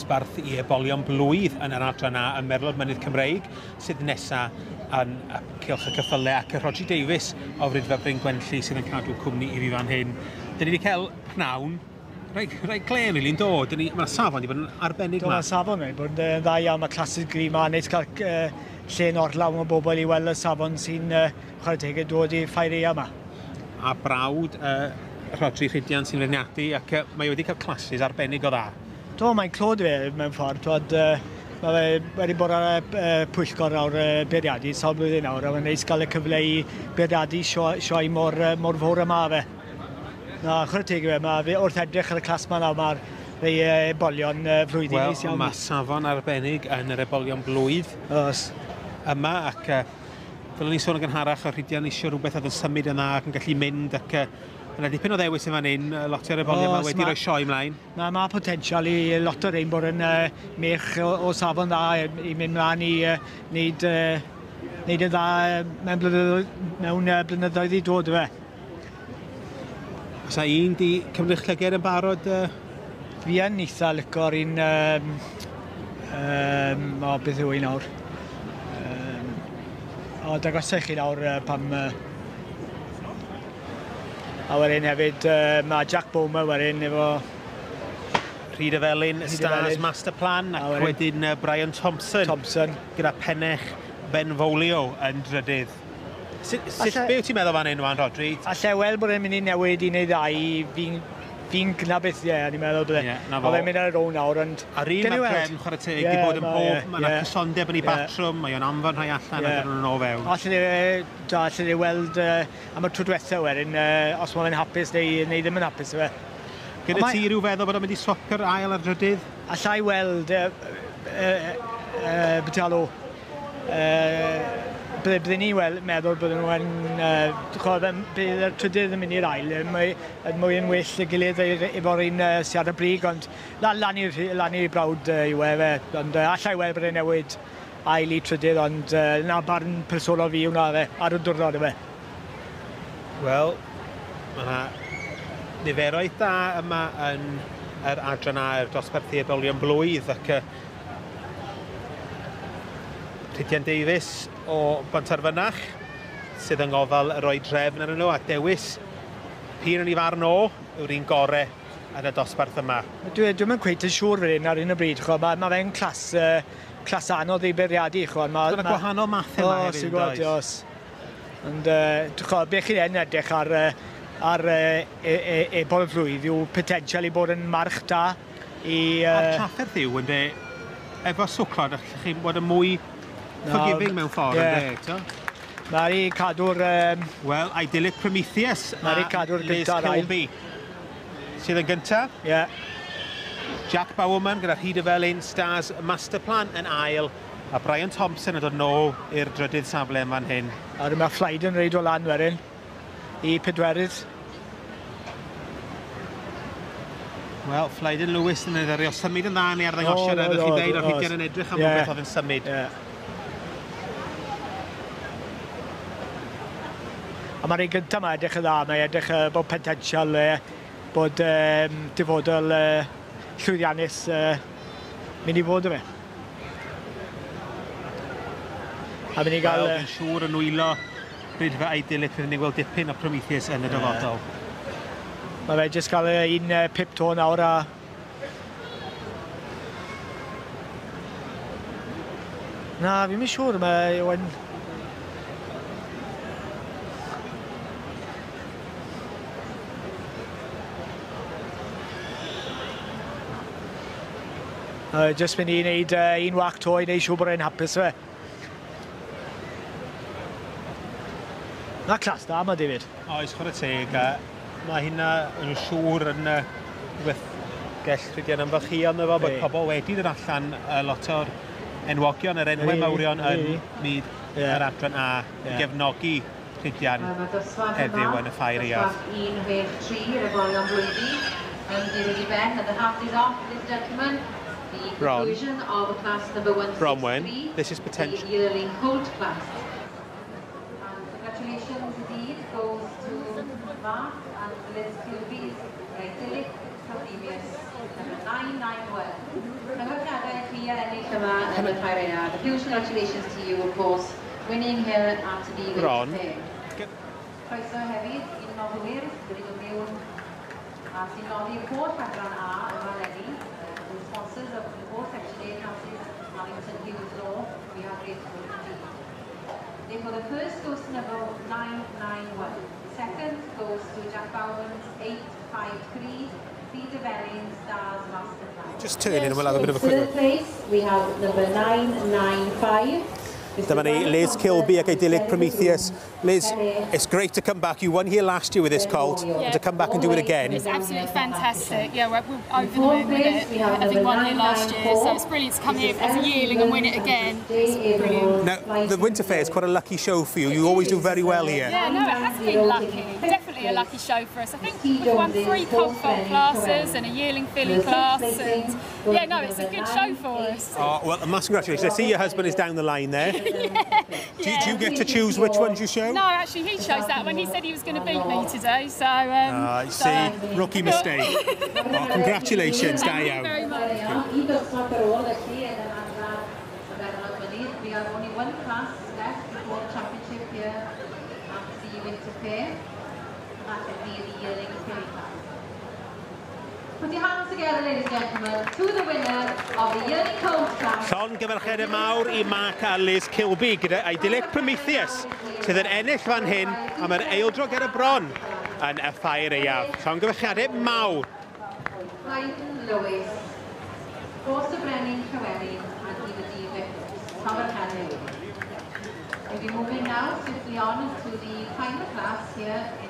dosbarth i ebolion blwydd yn yr adran A y Merlod Mynydd Cymreig, sydd nesaf yn cylch y cyffylau ac y Roger Davies o Frydfa Bryn Gwenlli sydd yn cadw cwmni i fi fan hyn. Dyn ni wedi cael pnawn rhaid clen rili'n dod. Mae'r safon wedi bod yn arbennig yma. Mae'r safon wedi bod yn dda iawn, mae clasys gri yma, nid cael lle norlaw o bobl i weld y safon sy'n chwarae dod i ffeiria yma. A brawd Rodri Rhydian sy'n feirniadu ac mae wedi cael clasys arbennig o dda. Do, mae'n clod fe mewn ffordd. Mae fe wedi bod ar pwyllgor awr beirniadu sawl blwyddyn awr, a mae'n neis gael y cyfle i beirniadu sioe mor fawr yma fe. Na, chwarae fe, mae fe wrth edrych ar y clas yma nawr, mae'r ebolion flwyddyn. Wel, mae safon arbennig yn yr ebolion blwydd yma ac fel o'n i'n sôn yn gynharach o Rhydian eisiau rhywbeth oedd yn symud yna ac yn gallu mynd ac yna dipyn o ddewis yn fan hyn, lot o'r ebolion yma wedi rhoi sioe ymlaen. Mae potensial i lot o'r ein bod yn mech o safon dda i mynd mlaen i wneud yn dda mewn blynyddoedd i dod fe. Os a un di cymryd llyged yn barod? Fi yn eitha licor un... beth yw un nawr? Dagosau chi nawr pam... A wedyn hefyd, mae Jack Bowman wedyn efo... Rhyd y Felyn, Stars Master Plan, ac wedyn Brian Thompson. Gyda pennech Ben Folio yn drydydd. Be wyt ti'n meddwl fan hyn, Rodri? Allai weld bod e'n mynd i newid i wneud ddau, fi'n gynnabydd, ni'n meddwl bod e. A fe'n mynd ar y rown nawr, ond... Ar un mae'r Prem, chwarae teg, wedi bod yn bob, mae'n cysondeb yn ei batrwm, mae'n anfon rhai allan a dyn nhw'n o fewn. Allai ni weld am y tro diwethaf wedyn, os mae'n hapus neu ddim yn hapus fe. Gyda ti rhyw feddwl bod o'n mynd i swapio'r ail ar drydydd? Allai weld, beth alw, byddwn ni meddwl bod nhw'n... bydd y trydydd yn mynd i'r ail, mwy yn well y gilydd efo'r un sydd ar y brig, ond lan i'r brawd yw fe. Ond allai weld bod e'n newid ail i trydydd, ond na barn personol fi hwnna fe, ar y diwrnod fe. Wel, mae niferoedd da yma yn yr adran a'r dosbarth ebolion blwydd ac Rhydian Davies o Bontarfynach sydd yn gofal roi drefn ar nhw a dewis pyr yn ei farn o yw'r un gorau yn y dosbarth yma. Dwi'n yn cweith yn siŵr fan hyn ar un o bryd. Mae fe'n clas anodd i beirniadu. Mae'n gwahanol mathau yma hefyd yn does. Ond be chi'n edrych ar ebol y flwydd yw potensial i bod yn march da. A'r trafferth yw yn de, efo swclod, chi'n bod yn mwy forgiving mewn ffordd yn de. Mae'r i cadw'r... Wel, Idyllic Prometheus a Liz Kilby sydd yn gyntaf. Jack Bowerman gyda Rhyd y Felyn, Stars Master Plan yn ail a Brian Thompson yn dod nôl i'r drydydd safle yn fan hyn. A dyma Fflaid yn reid o lan wedyn i pedwerydd. Wel, Fflaid Lewis yn edrych symud yn dda ni arddangosiad ydych chi'n dweud o'r Rhydian yn edrych am rhywbeth oedd yn symud. A mae'r un gyntaf yma edrych yn dda, mae edrych bod potensial bod dyfodol llwyddiannus mynd i fod o fe. A mynd i gael... Wel, yn siŵr yn wylo brydfa Idyllic fydd ni'n gweld dipyn o Prometheus yn y dyfodol. Mae fe jyst cael un pip to nawr a... Na, fi'n mynd siŵr, mae... Just mynd i wneud un wac to i wneud siŵr bod e'n hapus fe. Na clas da yma, David. Oes, chwarae teg. Mae hynna yn siŵr yn rhywbeth gell Rhydian ymfalchio yno fo, bod pobl wedi dod allan lot o'r enwogion, yr enwau mawrion yn myd yr adran A i gefnogi Rhydian heddiw yn y ffair iaf. 163 yr ebolion blwyddyn. Direct event at the half is off, ladies and gentlemen. The conclusion of class number 163, this is potential. The Yearling Colt class. And congratulations indeed goes to Mark and Liz Kilby's Idyllic previous, number 991. Congratulations chi ennill yma yn y Pyrenead. A huge congratulations to you, of course, winning here at the Ron. Croeso hefyd, un nodwyr wedi dod mewn a sy'n nodi'r holl rhagran A yma eleni. The sponsors of the whole Section 8 houses, Arlington Hughes Law, we are grateful indeed. Therefore, the first goes to number 991. The second goes to Jack Bowen's 853, Peter Belling's Stars Masterclass. Just turn in and we'll have a bit of a quick Third place, we have number 995. Dyma ni, Liz Kilby ac Idyllic Prometheus. Liz, it's great to come back. You won here last year with this colt, and to come back and do it again. It's absolutely fantastic. Yeah, we're over the moon with it. I think won here last year, so it's brilliant to come here as a yearling and win it again. It's brilliant. Now, the Winter Fair is quite a lucky show for you. You always do very well here. Yeah, no, it has been lucky. Definitely a lucky show for us. I think we've won 3 colt foal classes and a yearling filly class, and yeah, no, it's a good show for us. Oh, well, a massive congratulations. I see your husband is down the line there. Do you get to choose which ones you show? No, actually he chose that one. He said he was going to beat me today, so... see, rookie mistake. Oh, congratulations, da iawn. Thank you very much. We have only one class left before the championship here at the Winter Fair. That would be the Yearling filly class. Put your hands together, ladies and gentlemen, to the winner of the Yearling colt class. Llongyfarchiadau mawr I Mark a Liz Kilby gyda Idyllic Prometheus sydd yn ennill fan hyn am yr eildro gyda bron yn y ffair eiaf. Llongyfarchiadau mawr. Clayton Lewis, Forster Brennan Llywelyn and Eva D. Vickers. Congratulations. We'll be moving now swiftly on to the final class here in